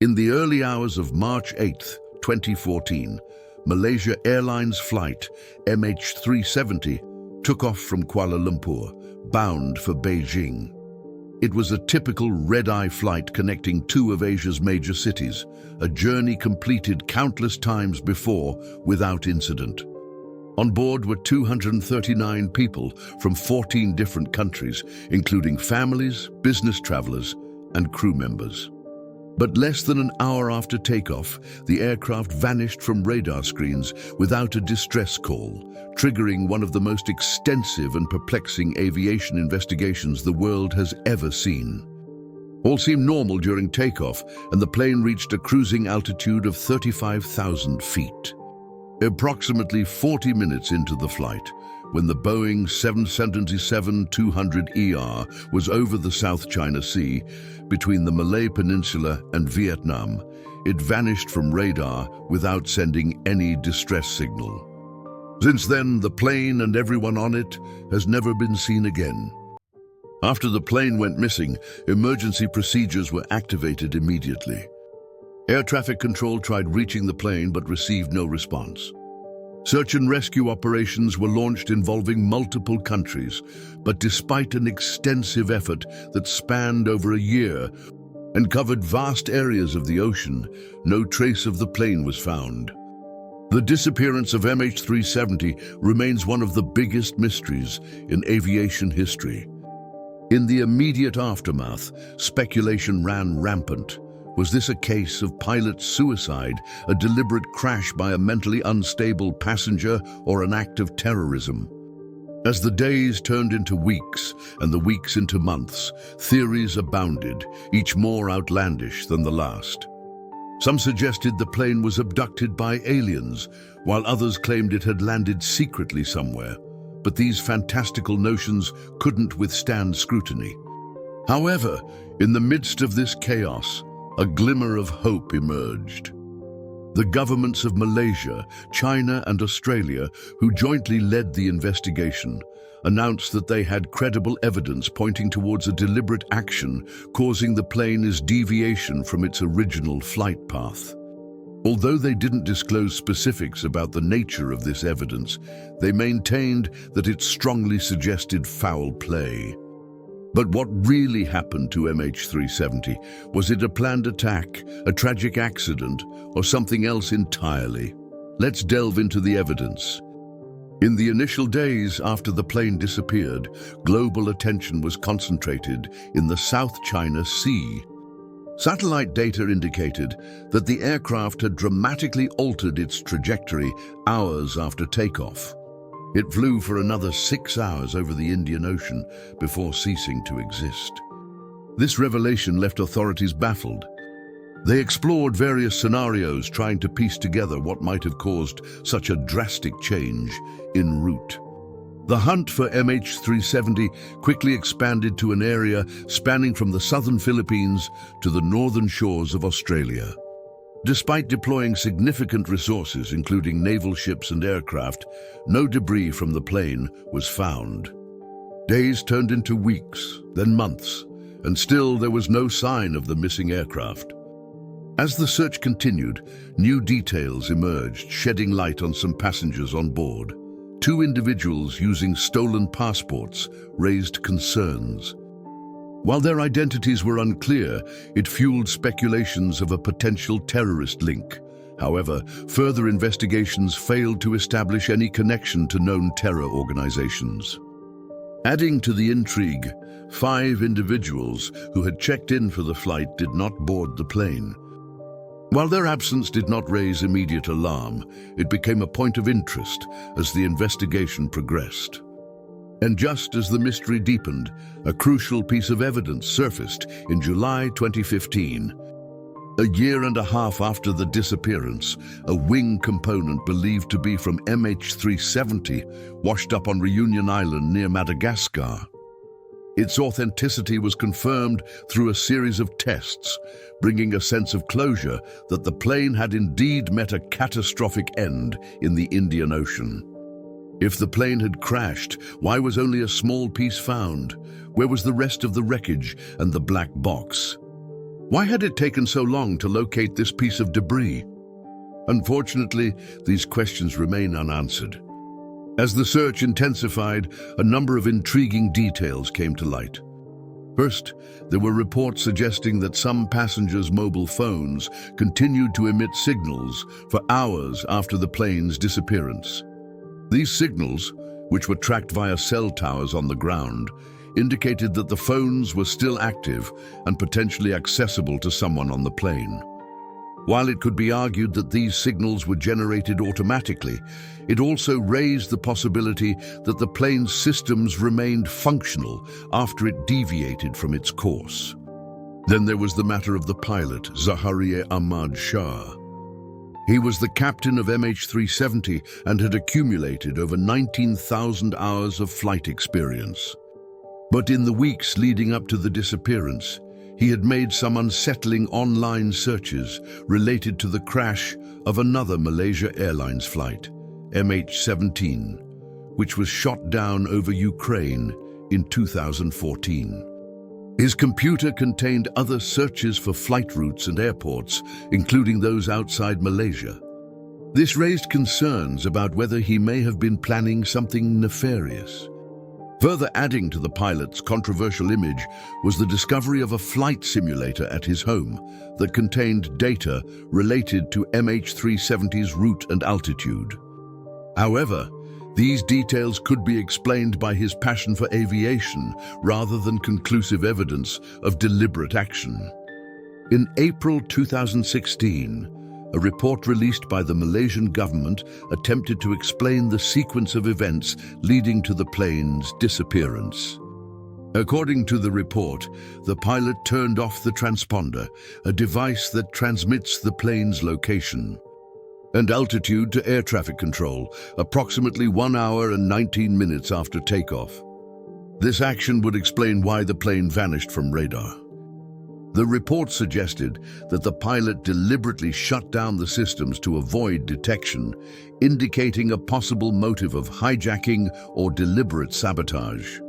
In the early hours of March 8, 2014, Malaysia Airlines Flight MH370 took off from Kuala Lumpur, bound for Beijing. It was a typical red-eye flight connecting two of Asia's major cities, a journey completed countless times before without incident. On board were 239 people from 14 different countries, including families, business travelers, and crew members. But less than an hour after takeoff, the aircraft vanished from radar screens without a distress call, triggering one of the most extensive and perplexing aviation investigations the world has ever seen. All seemed normal during takeoff, and the plane reached a cruising altitude of 35,000 feet. Approximately 40 minutes into the flight, when the Boeing 777-200ER was over the South China Sea, between the Malay Peninsula and Vietnam, it vanished from radar without sending any distress signal. Since then, the plane and everyone on it has never been seen again. After the plane went missing, emergency procedures were activated immediately. Air traffic control tried reaching the plane but received no response. Search and rescue operations were launched involving multiple countries, but despite an extensive effort that spanned over a year and covered vast areas of the ocean, no trace of the plane was found. The disappearance of MH370 remains one of the biggest mysteries in aviation history. In the immediate aftermath, speculation ran rampant. Was this a case of pilot suicide, a deliberate crash by a mentally unstable passenger, or an act of terrorism? As the days turned into weeks and the weeks into months, theories abounded, each more outlandish than the last. Some suggested the plane was abducted by aliens, while others claimed it had landed secretly somewhere. But these fantastical notions couldn't withstand scrutiny. However, in the midst of this chaos, a glimmer of hope emerged. The governments of Malaysia, China, and Australia, who jointly led the investigation, announced that they had credible evidence pointing towards a deliberate action causing the plane's deviation from its original flight path. Although they didn't disclose specifics about the nature of this evidence, they maintained that it strongly suggested foul play. But what really happened to MH370? Was it a planned attack, a tragic accident, or something else entirely? Let's delve into the evidence. In the initial days after the plane disappeared, global attention was concentrated in the South China Sea. Satellite data indicated that the aircraft had dramatically altered its trajectory hours after takeoff. It flew for another 6 hours over the Indian Ocean before ceasing to exist. This revelation left authorities baffled. They explored various scenarios, trying to piece together what might have caused such a drastic change en route. The hunt for MH370 quickly expanded to an area spanning from the southern Philippines to the northern shores of Australia. Despite deploying significant resources, including naval ships and aircraft, no debris from the plane was found. Days turned into weeks, then months, and still there was no sign of the missing aircraft. As the search continued, new details emerged, shedding light on some passengers on board. Two individuals using stolen passports raised concerns. While their identities were unclear, it fueled speculations of a potential terrorist link. However, further investigations failed to establish any connection to known terror organizations. Adding to the intrigue, 5 individuals who had checked in for the flight did not board the plane. While their absence did not raise immediate alarm, it became a point of interest as the investigation progressed. And just as the mystery deepened, a crucial piece of evidence surfaced in July 2015. A year and a half after the disappearance, a wing component believed to be from MH370 washed up on Reunion Island near Madagascar. Its authenticity was confirmed through a series of tests, bringing a sense of closure that the plane had indeed met a catastrophic end in the Indian Ocean. If the plane had crashed, why was only a small piece found? Where was the rest of the wreckage and the black box? Why had it taken so long to locate this piece of debris? Unfortunately, these questions remain unanswered. As the search intensified, a number of intriguing details came to light. First, there were reports suggesting that some passengers' mobile phones continued to emit signals for hours after the plane's disappearance. These signals, which were tracked via cell towers on the ground, indicated that the phones were still active and potentially accessible to someone on the plane. While it could be argued that these signals were generated automatically, it also raised the possibility that the plane's systems remained functional after it deviated from its course. Then there was the matter of the pilot, Zaharieh Ahmad Shah. He was the captain of MH370 and had accumulated over 19,000 hours of flight experience. But in the weeks leading up to the disappearance, he had made some unsettling online searches related to the crash of another Malaysia Airlines flight, MH17, which was shot down over Ukraine in 2014. His computer contained other searches for flight routes and airports, including those outside Malaysia. This raised concerns about whether he may have been planning something nefarious. Further adding to the pilot's controversial image was the discovery of a flight simulator at his home that contained data related to MH370's route and altitude. However, these details could be explained by his passion for aviation rather than conclusive evidence of deliberate action. In April 2016, a report released by the Malaysian government attempted to explain the sequence of events leading to the plane's disappearance. According to the report, the pilot turned off the transponder, a device that transmits the plane's location and altitude to air traffic control, approximately 1 hour and 19 minutes after takeoff. This action would explain why the plane vanished from radar. The report suggested that the pilot deliberately shut down the systems to avoid detection, indicating a possible motive of hijacking or deliberate sabotage.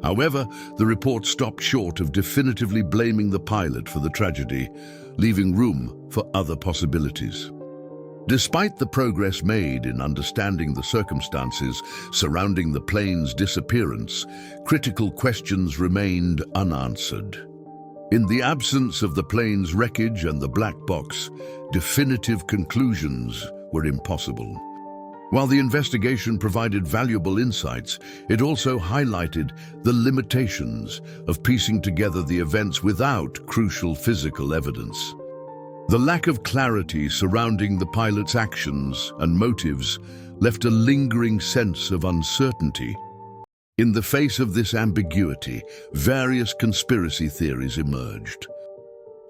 However, the report stopped short of definitively blaming the pilot for the tragedy, leaving room for other possibilities. Despite the progress made in understanding the circumstances surrounding the plane's disappearance, critical questions remained unanswered. In the absence of the plane's wreckage and the black box, definitive conclusions were impossible. While the investigation provided valuable insights, it also highlighted the limitations of piecing together the events without crucial physical evidence. The lack of clarity surrounding the pilot's actions and motives left a lingering sense of uncertainty. In the face of this ambiguity, various conspiracy theories emerged.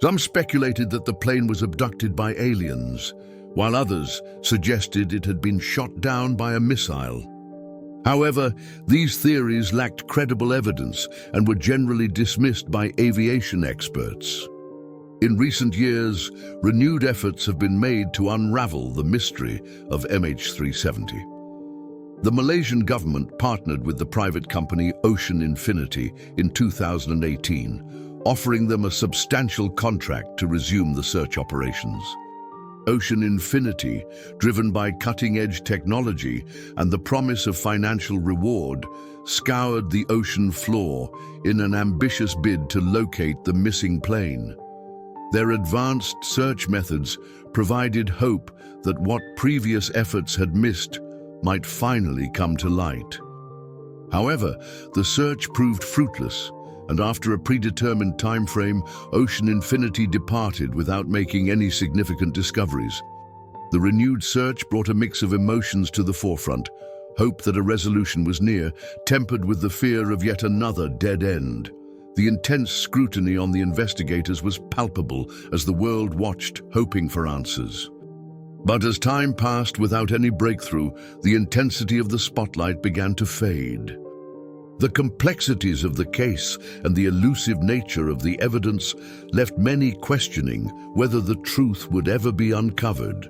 Some speculated that the plane was abducted by aliens, while others suggested it had been shot down by a missile. However, these theories lacked credible evidence and were generally dismissed by aviation experts. In recent years, renewed efforts have been made to unravel the mystery of MH370. The Malaysian government partnered with the private company Ocean Infinity in 2018, offering them a substantial contract to resume the search operations. Ocean Infinity, driven by cutting-edge technology and the promise of financial reward, scoured the ocean floor in an ambitious bid to locate the missing plane. Their advanced search methods provided hope that what previous efforts had missed might finally come to light. However, the search proved fruitless, and after a predetermined time frame, Ocean Infinity departed without making any significant discoveries. The renewed search brought a mix of emotions to the forefront: hope that a resolution was near, tempered with the fear of yet another dead end. The intense scrutiny on the investigators was palpable as the world watched, hoping for answers. But as time passed without any breakthrough, the intensity of the spotlight began to fade. The complexities of the case and the elusive nature of the evidence left many questioning whether the truth would ever be uncovered.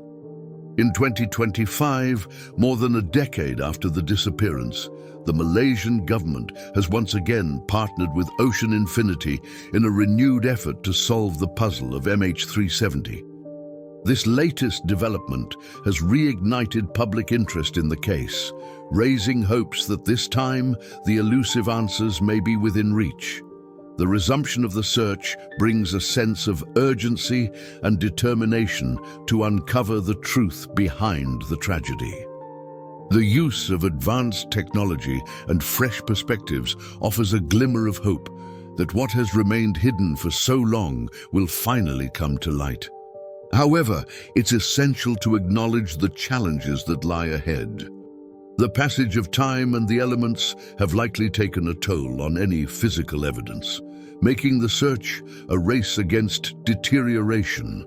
In 2025, more than a decade after the disappearance, the Malaysian government has once again partnered with Ocean Infinity in a renewed effort to solve the puzzle of MH370. This latest development has reignited public interest in the case, raising hopes that this time the elusive answers may be within reach. The resumption of the search brings a sense of urgency and determination to uncover the truth behind the tragedy. The use of advanced technology and fresh perspectives offers a glimmer of hope that what has remained hidden for so long will finally come to light. However, it's essential to acknowledge the challenges that lie ahead. The passage of time and the elements have likely taken a toll on any physical evidence, making the search a race against deterioration.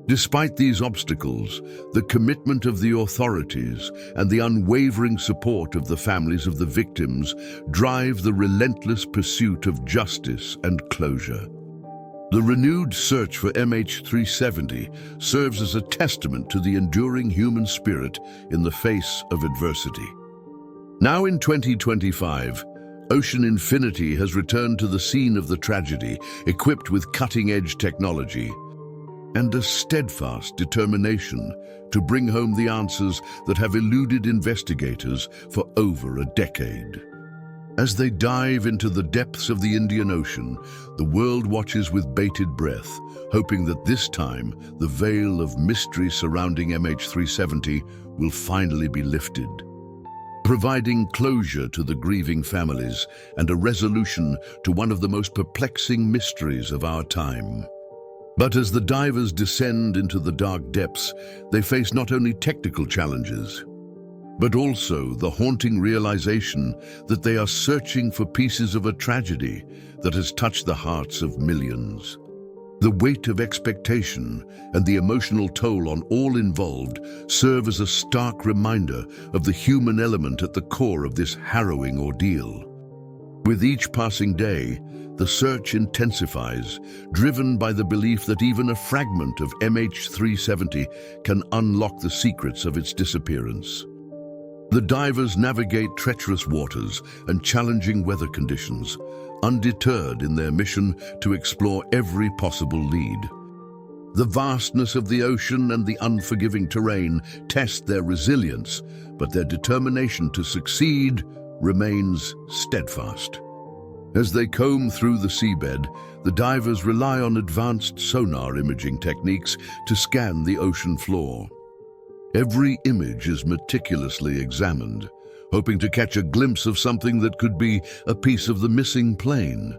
Despite these obstacles, the commitment of the authorities and the unwavering support of the families of the victims drive the relentless pursuit of justice and closure. The renewed search for MH370 serves as a testament to the enduring human spirit in the face of adversity. Now in 2025, Ocean Infinity has returned to the scene of the tragedy, equipped with cutting-edge technology and a steadfast determination to bring home the answers that have eluded investigators for over a decade. As they dive into the depths of the Indian Ocean, the world watches with bated breath, hoping that this time the veil of mystery surrounding MH370 will finally be lifted, providing closure to the grieving families and a resolution to one of the most perplexing mysteries of our time. But as the divers descend into the dark depths, they face not only technical challenges, but also the haunting realization that they are searching for pieces of a tragedy that has touched the hearts of millions. The weight of expectation and the emotional toll on all involved serve as a stark reminder of the human element at the core of this harrowing ordeal. With each passing day, the search intensifies, driven by the belief that even a fragment of MH370 can unlock the secrets of its disappearance. The divers navigate treacherous waters and challenging weather conditions, undeterred in their mission to explore every possible lead. The vastness of the ocean and the unforgiving terrain test their resilience, but their determination to succeed remains steadfast. As they comb through the seabed, the divers rely on advanced sonar imaging techniques to scan the ocean floor. Every image is meticulously examined, hoping to catch a glimpse of something that could be a piece of the missing plane.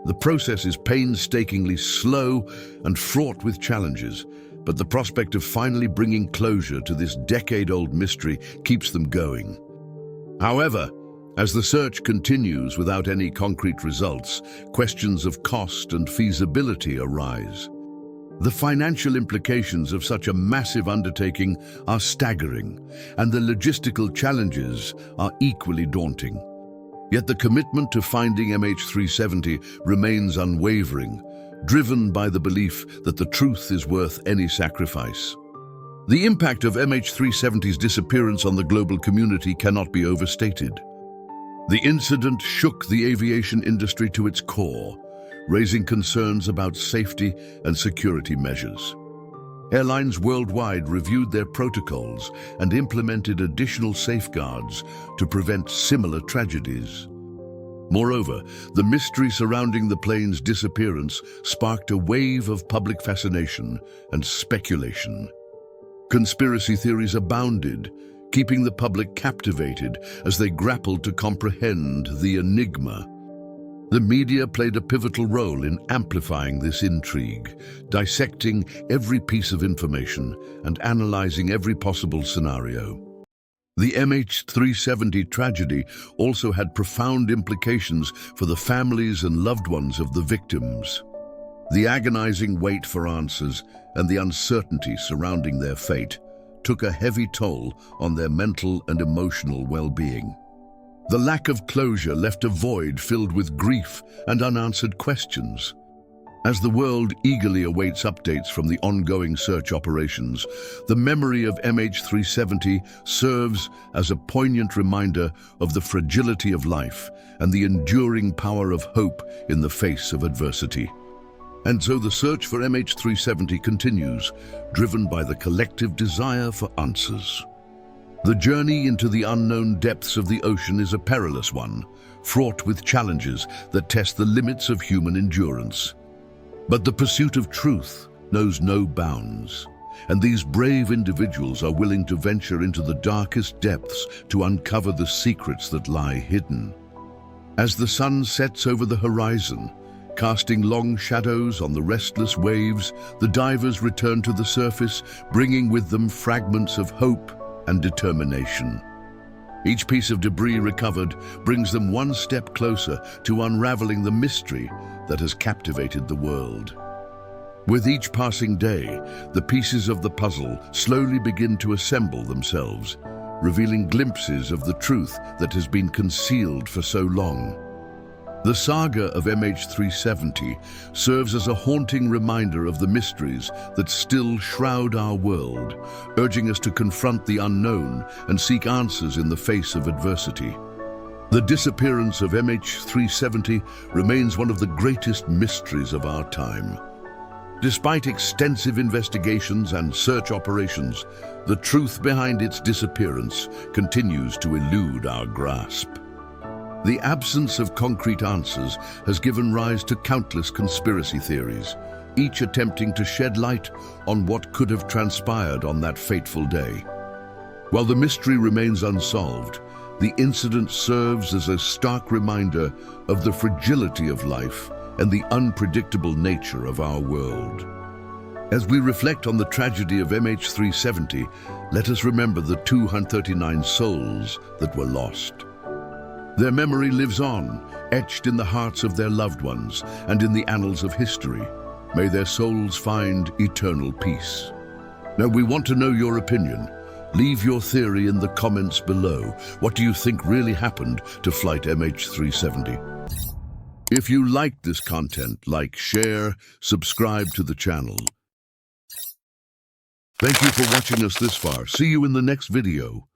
The process is painstakingly slow and fraught with challenges, but the prospect of finally bringing closure to this decade-old mystery keeps them going. However, as the search continues without any concrete results, questions of cost and feasibility arise. The financial implications of such a massive undertaking are staggering, and the logistical challenges are equally daunting. Yet the commitment to finding MH370 remains unwavering, driven by the belief that the truth is worth any sacrifice. The impact of MH370's disappearance on the global community cannot be overstated. The incident shook the aviation industry to its core, raising concerns about safety and security measures. Airlines worldwide reviewed their protocols and implemented additional safeguards to prevent similar tragedies. Moreover, the mystery surrounding the plane's disappearance sparked a wave of public fascination and speculation. Conspiracy theories abounded, keeping the public captivated as they grappled to comprehend the enigma. The media played a pivotal role in amplifying this intrigue, dissecting every piece of information and analyzing every possible scenario. The MH370 tragedy also had profound implications for the families and loved ones of the victims. The agonizing wait for answers and the uncertainty surrounding their fate took a heavy toll on their mental and emotional well-being. The lack of closure left a void filled with grief and unanswered questions. As the world eagerly awaits updates from the ongoing search operations, the memory of MH370 serves as a poignant reminder of the fragility of life and the enduring power of hope in the face of adversity. And so the search for MH370 continues, driven by the collective desire for answers. The journey into the unknown depths of the ocean is a perilous one, fraught with challenges that test the limits of human endurance. But the pursuit of truth knows no bounds, and these brave individuals are willing to venture into the darkest depths to uncover the secrets that lie hidden. As the sun sets over the horizon, casting long shadows on the restless waves, the divers return to the surface, bringing with them fragments of hope and determination. Each piece of debris recovered brings them one step closer to unraveling the mystery that has captivated the world. With each passing day, the pieces of the puzzle slowly begin to assemble themselves, revealing glimpses of the truth that has been concealed for so long. The saga of MH370 serves as a haunting reminder of the mysteries that still shroud our world, urging us to confront the unknown and seek answers in the face of adversity. The disappearance of MH370 remains one of the greatest mysteries of our time. Despite extensive investigations and search operations, the truth behind its disappearance continues to elude our grasp. The absence of concrete answers has given rise to countless conspiracy theories, each attempting to shed light on what could have transpired on that fateful day. While the mystery remains unsolved, the incident serves as a stark reminder of the fragility of life and the unpredictable nature of our world. As we reflect on the tragedy of MH370, let us remember the 239 souls that were lost. Their memory lives on, etched in the hearts of their loved ones and in the annals of history. May their souls find eternal peace. Now, we want to know your opinion. Leave your theory in the comments below. What do you think really happened to flight MH370? If you liked this content, like, share, subscribe to the channel. Thank you for watching us this far. See you in the next video.